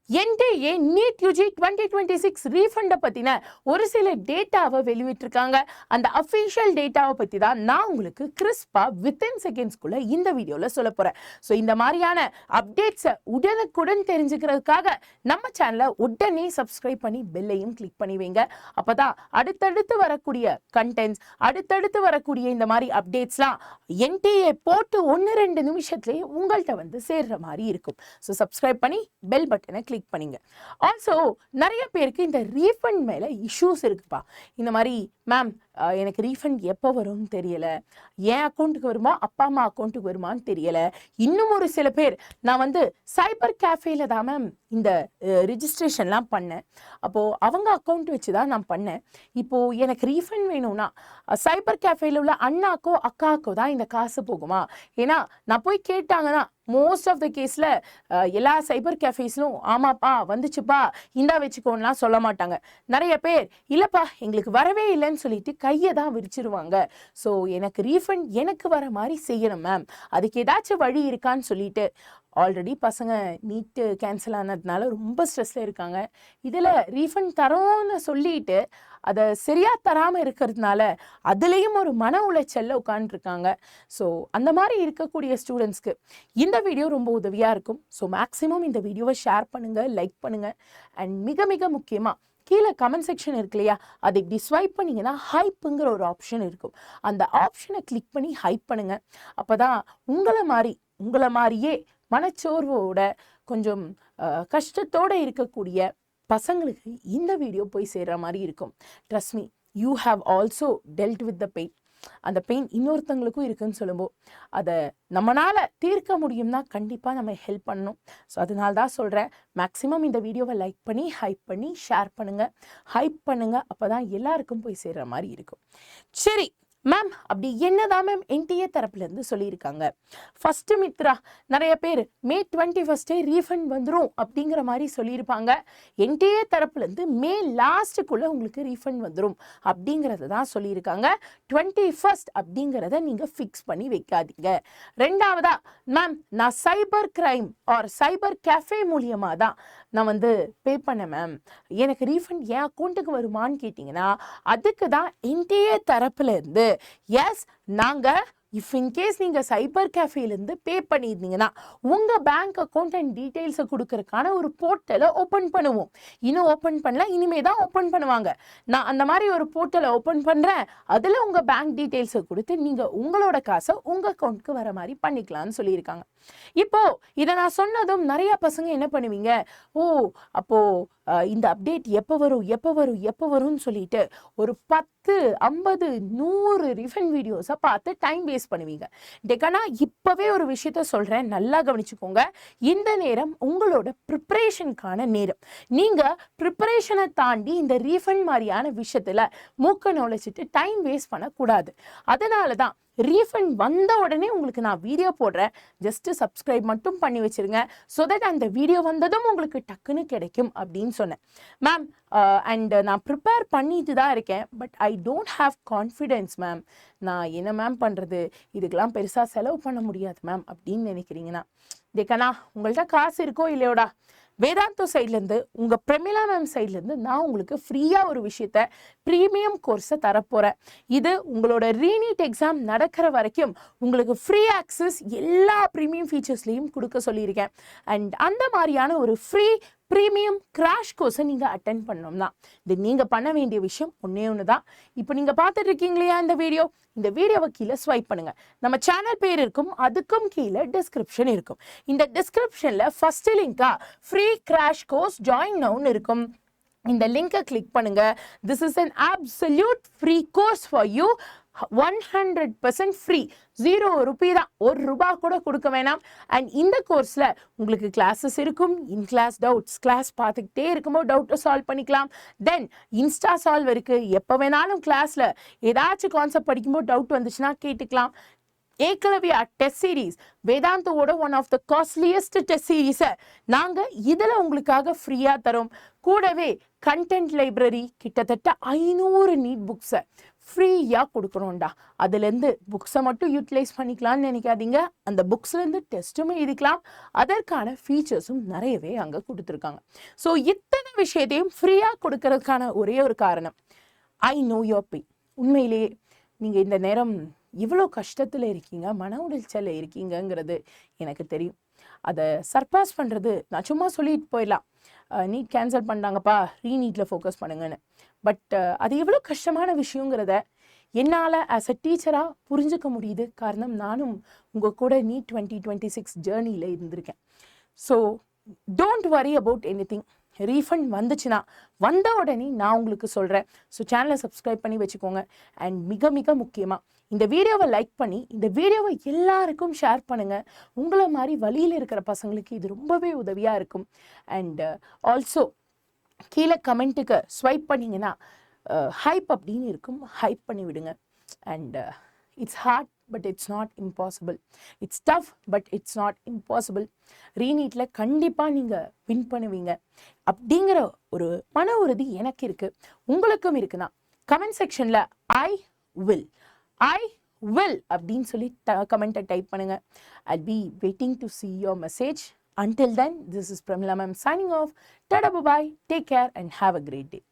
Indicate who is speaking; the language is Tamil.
Speaker 1: என்டிஏ நீட் யூஜி 2026 ரீஃபண்டை பற்றின ஒரு சில டேட்டாவை வெளியிட்டிருக்காங்க. அந்த அஃபிஷியல் டேட்டாவை பற்றி தான் நான் உங்களுக்கு கிறிஸ்பாக வித்தின் செகண்ட்ஸ்குள்ளே இந்த வீடியோவில் சொல்ல போகிறேன். ஸோ இந்த மாதிரியான அப்டேட்ஸை உடனுக்குடன் தெரிஞ்சுக்கிறதுக்காக நம்ம சேனலை உடனே சப்ஸ்கிரைப் பண்ணி பெல்லையும் கிளிக் பண்ணி வைங்க. அப்போ தான் அடுத்தடுத்து வரக்கூடிய கண்டென்ட்ஸ், அடுத்தடுத்து வரக்கூடிய இந்த மாதிரி அப்டேட்ஸ்லாம் என்டிஏ போட்டு 1-2 நிமிஷத்துலேயே உங்கள்கிட்ட வந்து சேர்ற மாதிரி இருக்கும். ஸோ சப்ஸ்கிரைப் பண்ணி பெல் பட்டனை கிளிக் பண்ணிங்க. ஆல்சோ நிறைய பேருக்கு இந்த ரீஃபண்ட் மேலே இஷ்யூஸ் இருக்குப்பா. இந்த மாதிரி மேம் எனக்கு ரீஃபண்ட் எப்போ வரும்னு தெரியலை, என் அக்கௌண்ட்டுக்கு வருமா அப்பா அம்மா அக்கௌண்ட்டுக்கு வருமானு தெரியலை. இன்னும் ஒரு சில பேர் நான் வந்து சைபர் கேஃபேல தான் மேம் இந்த ரிஜிஸ்ட்ரேஷன்லாம் பண்ணேன், அப்போது அவங்க அக்கௌண்ட் வச்சு தான் நான் பண்ணேன், இப்போது எனக்கு ரீஃபண்ட் வேணும்னா சைபர் கேஃபேல உள்ள அண்ணாக்கோ அக்காக்கோ தான் இந்த காசு போகுமா? ஏன்னா நான் போய் கேட்டாங்கன்னா மோஸ்ட் ஆஃப் த கேஸில் எல்லா சைபர் கேஃபேஸ்லும் ஆமாப்பா வந்துச்சுப்பா இந்தா வச்சுக்கோன்னெலாம் சொல்ல மாட்டாங்க. நிறைய பேர் இல்லைப்பா எங்களுக்கு வரவே இல்லைன்னு சொல்லிட்டு கையை தான் விரிச்சிருவாங்க. ஸோ எனக்கு ரீஃபண்ட் எனக்கு வர மாதிரி செய்யணும் மேம், அதுக்கு ஏதாச்சும் வழி இருக்கான்னு சொல்லிட்டு ஆல்ரெடி பசங்க நீட்டு கேன்சல் ஆனதுனால ரொம்ப ஸ்ட்ரெஸ்ஸில் இருக்காங்க. இதில் ரீஃபண்ட் தரோன்னு சொல்லிட்டு அதை சரியாக தராமல் இருக்கிறதுனால அதுலேயும் ஒரு மன உளைச்சலில் உட்காந்துருக்காங்க. ஸோ அந்த மாதிரி இருக்கக்கூடிய ஸ்டூடெண்ட்ஸ்க்கு இந்த வீடியோ ரொம்ப உதவியாக இருக்கும். ஸோ மேக்ஸிமம் இந்த வீடியோவை ஷேர் பண்ணுங்கள், லைக் பண்ணுங்கள். அண்ட் மிக மிக முக்கியமாக கீழே கமெண்ட் செக்ஷன் இருக்கு இல்லையா, அதை இப்படி ஸ்வைப் பண்ணிங்கன்னா ஹைப்புங்கிற ஒரு ஆப்ஷன் இருக்கும். அந்த ஆப்ஷனை கிளிக் பண்ணி ஹைப் பண்ணுங்கள். அப்போ தான் உங்களை மாதிரியே மனச்சோர்வோட கொஞ்சம் கஷ்டத்தோடு இருக்கக்கூடிய பசங்களுக்கு இந்த வீடியோ போய் சேர்ற மாதிரி இருக்கும். Trust me, you have also dealt with the pain. அந்த பெயின் இன்னொருத்தங்களுக்கும் இருக்குன்னு சொல்லும்போது அதை நம்மளால் தீர்க்க முடியும்னா கண்டிப்பாக நம்ம ஹெல்ப் பண்ணணும். ஸோ அதனால தான் சொல்கிறேன், மேக்ஸிமம் இந்த வீடியோவை லைக் பண்ணி ஹைப் பண்ணி ஷேர் பண்ணுங்கள், ஹைப் பண்ணுங்கள். அப்போ தான் எல்லாருக்கும் போய் சேர்ற மாதிரி இருக்கும். சரி மேம், அப்படி என்னதான் மேம் என்டிஏ தரப்புலேருந்து சொல்லியிருக்காங்க? ஃபஸ்ட்டு மித்ரா நிறைய பேர் May 21 ரீஃபண்ட் வந்துடும் அப்படிங்கிற மாதிரி சொல்லியிருப்பாங்க. என்டிஏ தரப்புலேருந்து மே லாஸ்ட்டுக்குள்ளே உங்களுக்கு ரீஃபண்ட் வந்துடும் அப்படிங்கிறத தான் சொல்லியிருக்காங்க. 21 அப்படிங்கிறத நீங்கள் ஃபிக்ஸ் பண்ணி வைக்காதீங்க. ரெண்டாவதா மேம் நான் cyber crime or cyber cafe மூலியமாக தான் நான் வந்து பே பண்ணேன் மேம், எனக்கு ரீஃபண்ட் என் அக்கௌண்ட்டுக்கு வருமானு கேட்டிங்கன்னா அதுக்கு தான் என்டிஏ தரப்புலேருந்து எஸ் நாங்கள் இஃப் இன்கேஸ் நீங்கள் சைபர் கேஃபேலேருந்து பே பண்ணியிருந்தீங்கன்னா உங்கள் பேங்க் அக்கௌண்ட் அண்ட் டீட்டெயில்ஸை கொடுக்கறதுக்கான ஒரு போர்ட்டலை ஓப்பன் பண்ணுவோம். இன்னும் ஓப்பன் பண்ணல, இனிமே தான் ஓப்பன் பண்ணுவாங்க. நான் அந்த மாதிரி ஒரு போர்ட்டலை ஓப்பன் பண்ணுறேன், அதில் உங்கள் பேங்க் டீட்டெயில்ஸை கொடுத்து நீங்கள் உங்களோட காசை உங்கள் அக்கௌண்ட்டுக்கு வர மாதிரி பண்ணிக்கலாம்னு சொல்லியிருக்காங்க. இப்போது இதை நான் சொன்னதும் நிறைய பசங்க என்ன பண்ணுவீங்க, ஓ அப்போது இந்த அப்டேட் எப்போ வரும்னு சொல்லிட்டு ஒரு 10, 50, 100 ரீஃபண்ட் வீடியோஸை பார்த்து டைம் வேஸ்ட் பண்ணுவீங்க. டெக்கனா இப்போவே ஒரு விஷயத்த சொல்கிறேன், நல்லா கவனிச்சுக்கோங்க. இந்த நேரம் உங்களோட ப்ரிப்பரேஷனுக்கான நேரம். நீங்கள் ப்ரிப்பரேஷனை தாண்டி இந்த ரீஃபண்ட் மாதிரியான விஷயத்தில் மூக்க நுழைச்சிட்டு டைம் வேஸ்ட் பண்ணக்கூடாது. அதனால தான் ரீஃபண்ட் வந்த உடனே உங்களுக்கு நான் வீடியோ போடுறேன், ஜஸ்ட்டு சப்ஸ்கிரைப் மட்டும் பண்ணி வச்சுருங்க. ஸோ தட் அந்த வீடியோ வந்ததும் உங்களுக்கு டக்குன்னு கிடைக்கும் அப்படின்னு சொன்னேன் மேம். அண்ட் நான் ப்ரிப்பேர் பண்ணிட்டு தான் இருக்கேன், but I don't have confidence ma'am, நான் என்ன மேம் பண்ணுறது, இதுக்கெல்லாம் பெருசாக செலவு பண்ண முடியாது மேம் அப்படின்னு நினைக்கிறீங்கன்னா தேக்கண்ணா உங்கள்கிட்ட காசு இருக்கோ இல்லையோடா, வேதாந்தோ சைட்லேருந்து உங்கள் பிரமிளா மேம் சைட்லேருந்து நான் உங்களுக்கு ஃப்ரீயாக ஒரு விஷயத்த ப்ரீமியம் கோர்ஸை தரப்போகிறேன். இது உங்களோட ரீநீட் எக்ஸாம் நடக்கிற வரைக்கும் உங்களுக்கு ஃப்ரீ ஆக்சஸ் எல்லா ப்ரீமியம் ஃபீச்சர்ஸ்லேயும் கொடுக்க சொல்லியிருக்கேன். அண்ட் அந்த மாதிரியான ஒரு ஃப்ரீ ப்ரீமியம் கிராஷ் கோர்ஸை நீங்கள் அட்டென்ட் பண்ணோம்னா இது நீங்கள் பண்ண வேண்டிய விஷயம் ஒன்று தான். இப்போ நீங்கள் பார்த்துட்டு இருக்கீங்க இல்லையா இந்த வீடியோவை கீழே ஸ்வைப் பண்ணுங்கள். நம்ம சேனல் பேர் இருக்கும், அதுக்கும் கீழே டிஸ்கிரிப்ஷன் இருக்கும். இந்த டிஸ்கிரிப்ஷனில் ஃபஸ்ட்டு லிங்காக ஃப்ரீ கிராஷ் கோர்ஸ் ஜாயின் நவுன்னு இருக்கும். இந்த லிங்கை கிளிக் பண்ணுங்க. This is an absolute free course for you, 100% free, 0 rupee தான், ₹1 கூட கொடுக்க வேணாம். அண்ட் இந்த கோர்ஸில் உங்களுக்கு கிளாஸஸ் இருக்கும், இன் கிளாஸ் டவுட்ஸ், கிளாஸ் பார்த்துக்கிட்டே இருக்கும்போது டவுட்டை சால்வ் பண்ணிக்கலாம். தென் இன்ஸ்டா சால்வ் இருக்குது, எப்போ வேணாலும் கிளாஸில் ஏதாச்சும் கான்செப்ட் படிக்கும்போது டவுட் வந்துச்சுன்னா கேட்டுக்கலாம். ஏகலவ்யா டெஸ்ட் சீரீஸ் வேதாந்தோட one of the costliest test சீரீஸை நாங்கள் இதில் உங்களுக்காக ஃப்ரீயாக தரோம். கூடவே கண்டென்ட் லைப்ரரி கிட்டத்தட்ட 500 நீட் புக்ஸை ஃப்ரீயாக கொடுக்குறோம்டா. அதுலேருந்து புக்ஸை மட்டும் யூட்டிலைஸ் பண்ணிக்கலாம்னு நினைக்காதீங்க, அந்த புக்ஸ்லேருந்து டெஸ்ட்டுமே எழுதிக்கலாம். அதற்கான ஃபீச்சர்ஸும் நிறையவே அங்கே கொடுத்துருக்காங்க. ஸோ இத்தனை விஷயத்தையும் ஃப்ரீயாக கொடுக்கறதுக்கான ஒரே ஒரு காரணம், ஐ நோ யோர் பெயின். உண்மையிலேயே நீங்கள் இந்த நேரம் இவ்வளோ கஷ்டத்தில் இருக்கீங்க, மன உளைச்சலில் இருக்கீங்கங்கிறது எனக்கு தெரியும். அதை சர்பாஸ் பண்ணுறது, நான் சும்மா சொல்லிட்டு போயிடலாம், நீட் கேன்சல் பண்ணாங்கப்பா, ரீநீட்டில் ஃபோக்கஸ் பண்ணுங்கன்னு. பட் அது எவ்வளோ கஷ்டமான விஷயங்கிறத என்னால் ஆஸ் அ டீச்சராக புரிஞ்சுக்க முடியுது. காரணம், நானும் உங்கள் கூட நீட் 2026 ஜேர்னியில் இருந்திருக்கேன். So don't worry about any thing. Refund வந்துச்சுன்னா வந்த உடனே நான் உங்களுக்கு சொல்கிறேன். ஸோ சேனலை சப்ஸ்கிரைப் பண்ணி வச்சுக்கோங்க. அண்ட் மிக மிக முக்கியமாக இந்த வீடியோவை லைக் பண்ணி இந்த வீடியோவை எல்லாருக்கும் ஷேர் பண்ணுங்கள். உங்களை மாதிரி வழியில் இருக்கிற பசங்களுக்கு இது ரொம்பவே உதவியாக இருக்கும். அண்ட் ஆல்சோ கீழே கமெண்ட்டுக்கு ஸ்வைப் பண்ணிங்கன்னா ஹைப் அப்படின்னு இருக்கும், ஹைப் பண்ணி விடுங்க. And it's hard but it's not impossible. It's tough but it's not impossible. ரீநீட்டில் கண்டிப்பாக நீங்கள் வின் பண்ணுவீங்க அப்படிங்கிற ஒரு மன உறுதி எனக்கு இருக்குது, உங்களுக்கும் இருக்குன்னா கமெண்ட் செக்ஷனில் ஐ வில் அப்படின்னு சொல்லி கமெண்ட்டை டைப் பண்ணுங்கள். I'll be waiting to see your message. Until then, this is Pramila ma'am signing off. Tada, bye-bye. Take care and have a great day.